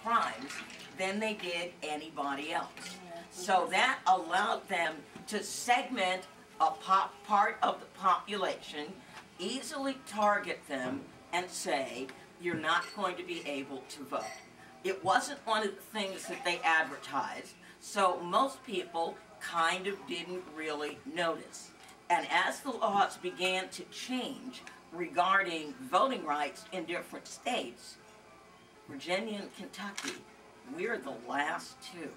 crimes than they did anybody else. So that allowed them to segment a part of the population, easily target them, and say, you're not going to be able to vote. It wasn't one of the things that they advertised, so most people kind of didn't really notice. And as the laws began to change regarding voting rights in different states, Virginia and Kentucky, we're the last two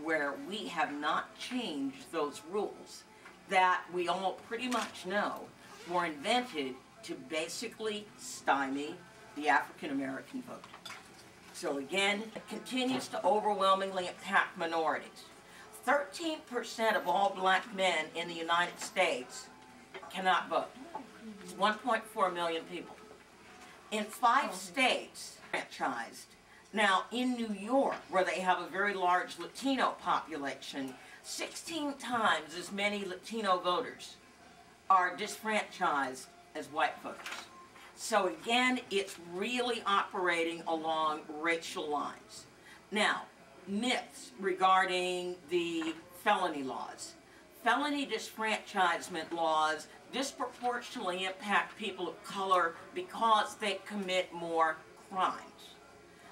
where we have not changed those rules that we all pretty much know were invented to basically stymie the African American vote. So again, it continues to overwhelmingly impact minorities. 13% of all black men in the United States cannot vote. It's 1.4 million people. In 5 states, franchised. Now, in New York, where they have a very large Latino population, 16 times as many Latino voters are disfranchised as white voters. So again, it's really operating along racial lines. Now, myths regarding the felony laws. Felony disfranchisement laws disproportionately impact people of color because they commit more crimes.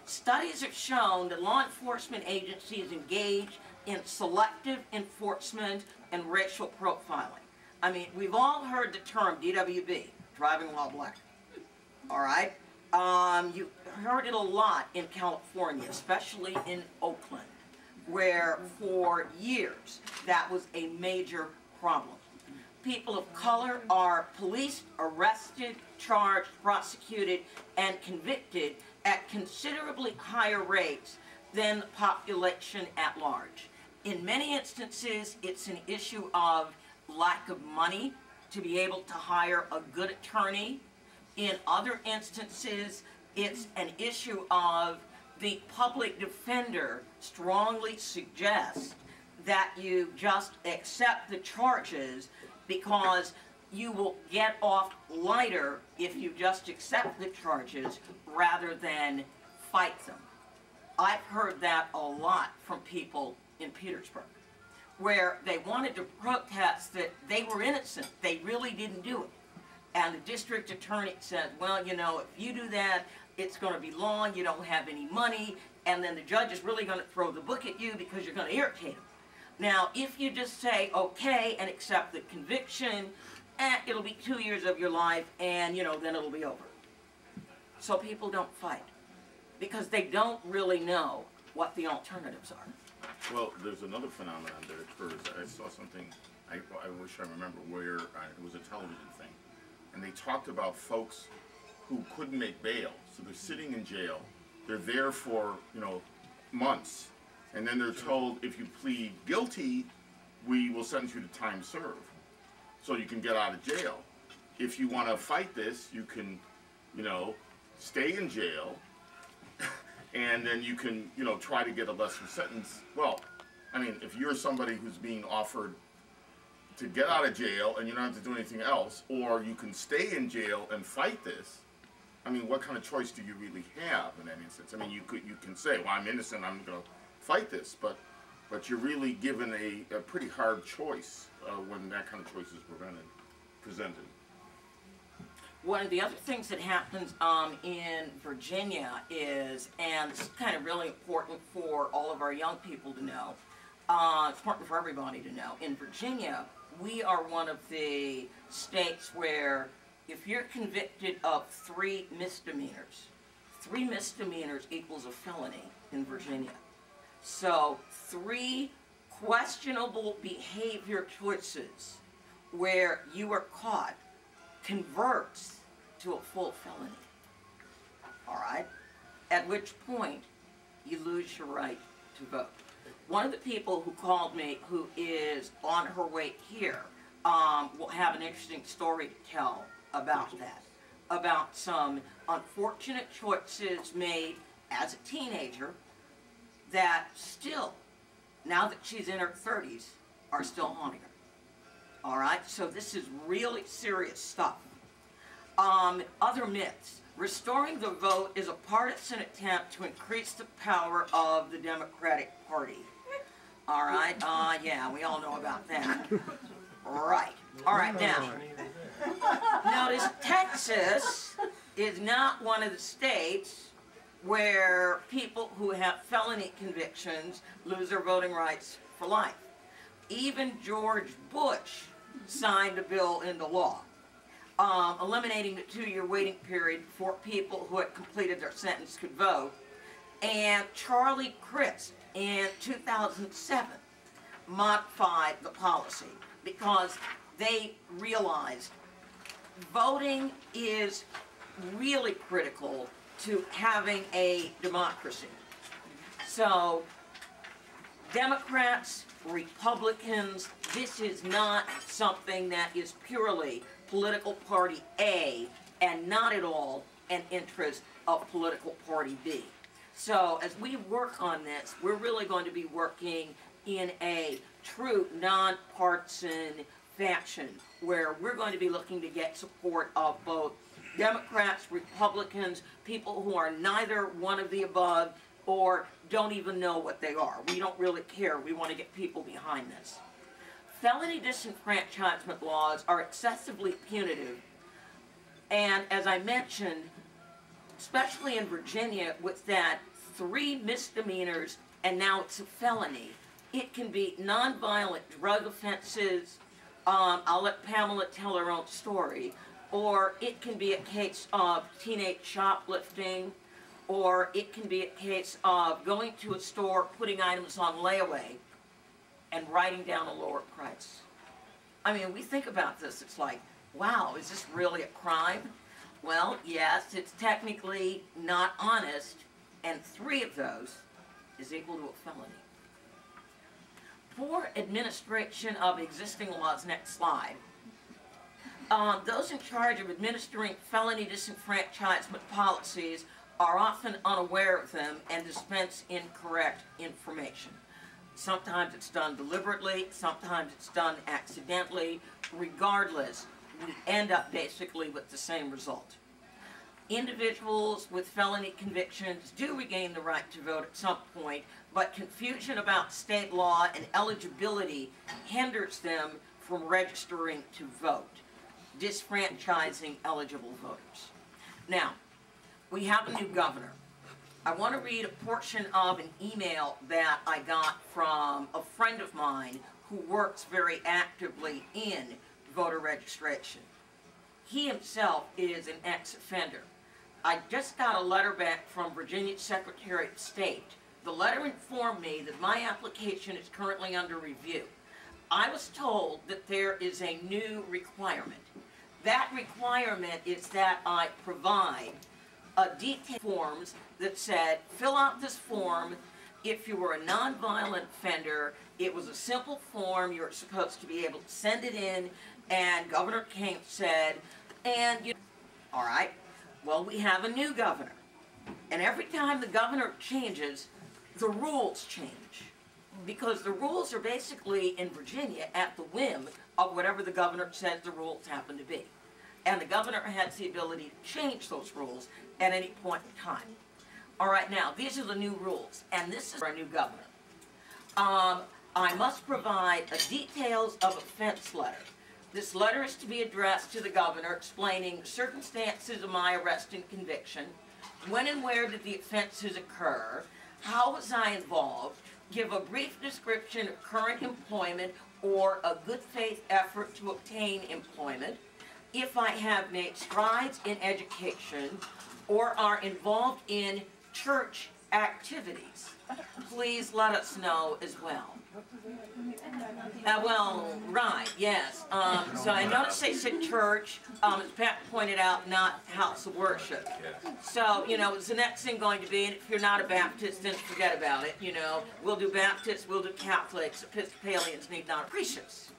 Studies have shown that law enforcement agencies engage in selective enforcement and racial profiling. I mean, we've all heard the term DWB, driving while black. All right? You've heard it a lot in California, especially in Oakland, where for years that was a major problem. People of color are policed, arrested, charged, prosecuted, and convicted at considerably higher rates than the population at large. In many instances, it's an issue of lack of money to be able to hire a good attorney. In other instances, it's an issue of the public defender strongly suggests that you just accept the charges because you will get off lighter if you just accept the charges rather than fight them. I've heard that a lot from people in Petersburg, where they wanted to protest that they were innocent, they really didn't do it. And the district attorney said, well, you know, if you do that, it's going to be long, you don't have any money, and then the judge is really going to throw the book at you because you're going to irritate him. Now, if you just say, okay, and accept the conviction, it'll be 2 years of your life, and, you know, then it'll be over. So people don't fight because they don't really know what the alternatives are. Well, there's another phenomenon that occurs. I saw something, I wish I remember where, it was a television thing, and they talked about folks who couldn't make bail. So they're sitting in jail. They're there for, you know, months. And then they're told, if you plead guilty, we will sentence you to time served. So you can get out of jail. If you want to fight this, you can, you know, stay in jail, and then you can, you know, try to get a lesser sentence. Well, I mean, if you're somebody who's being offered to get out of jail and you don't have to do anything else, or you can stay in jail and fight this, I mean, what kind of choice do you really have in that instance? I mean, you can say, well, I'm innocent, I'm going to fight this, but you're really given a pretty hard choice when that kind of choice is presented. One of the other things that happens in Virginia is, and this is kind of really important for all of our young people to know, it's important for everybody to know, in Virginia, we are one of the states where if you're convicted of 3 misdemeanors, 3 misdemeanors equals a felony in Virginia. So 3 questionable behavior choices where you are caught converts to a full felony. All right? At which point you lose your right to vote. One of the people who called me, who is on her way here, will have an interesting story to tell about that, about some unfortunate choices made as a teenager that still, now that she's in her 30s, are still haunting her. All right, so this is really serious stuff. Other myths Restoring the vote is a partisan attempt to increase the power of the Democratic Party. All right, yeah, we all know about that. Right. All right, now, notice Texas is not one of the states where people who have felony convictions lose their voting rights for life. Even George Bush signed a bill into law, eliminating the 2-year waiting period for people who had completed their sentence could vote. And Charlie Crist in 2007 modified the policy because they realized voting is really critical to having a democracy. So, Democrats, Republicans, this is not something that is purely political party A and not at all an interest of political party B. So as we work on this, we're really going to be working in a true nonpartisan fashion where we're going to be looking to get support of both Democrats, Republicans, people who are neither one of the above or don't even know what they are. We don't really care. We want to get people behind this. Felony disenfranchisement laws are excessively punitive, and as I mentioned, especially in Virginia with that 3 misdemeanors and now it's a felony, it can be nonviolent drug offenses. I'll let Pamela tell her own story. Or it can be a case of teenage shoplifting, or it can be a case of going to a store, putting items on layaway, and writing down a lower price. I mean, we think about this, it's like, wow, is this really a crime? Well, yes, it's technically not honest, and 3 of those is equal to a felony. Poor administration of existing laws, next slide. Those in charge of administering felony disenfranchisement policies are often unaware of them and dispense incorrect information. Sometimes it's done deliberately, sometimes it's done accidentally. Regardless, we end up basically with the same result. Individuals with felony convictions do regain the right to vote at some point, but confusion about state law and eligibility hinders them from registering to vote, disfranchising eligible voters. Now, we have a new governor. I want to read a portion of an email that I got from a friend of mine who works very actively in voter registration. He himself is an ex-offender. I just got a letter back from Virginia's Secretary of State. The letter informed me that my application is currently under review. I was told that there is a new requirement. That requirement is that I provide detailed forms that said, fill out this form. If you were a nonviolent offender, it was a simple form. You were supposed to be able to send it in, and Governor King said, and you, all right, well, we have a new governor. And every time the governor changes, the rules change. Because the rules are basically, in Virginia, at the whim of whatever the governor says the rules happen to be. And the governor has the ability to change those rules at any point in time. All right, now, these are the new rules, and this is our new governor. I must provide details of offense letter. This letter is to be addressed to the governor explaining circumstances of my arrest and conviction, when and where did the offenses occur, how was I involved, give a brief description of current employment or a good faith effort to obtain employment, if I have made strides in education or are involved in church activities. Please let us know as well. Well, right, yes. So I noticed they said church, as Pat pointed out, not house of worship. So, you know, it's the next thing going to be, and if you're not a Baptist, then forget about it, you know. We'll do Baptists, we'll do Catholics, Episcopalians need not priests.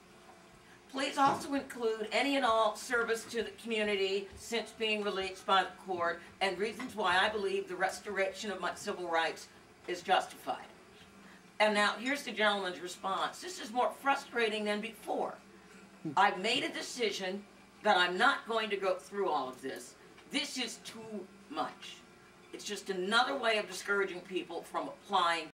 Please also include any and all service to the community since being released by the court and reasons why I believe the restoration of my civil rights is justified. And now here's the gentleman's response. This is more frustrating than before. I've made a decision that I'm not going to go through all of this, This is too much. It's just another way of discouraging people from applying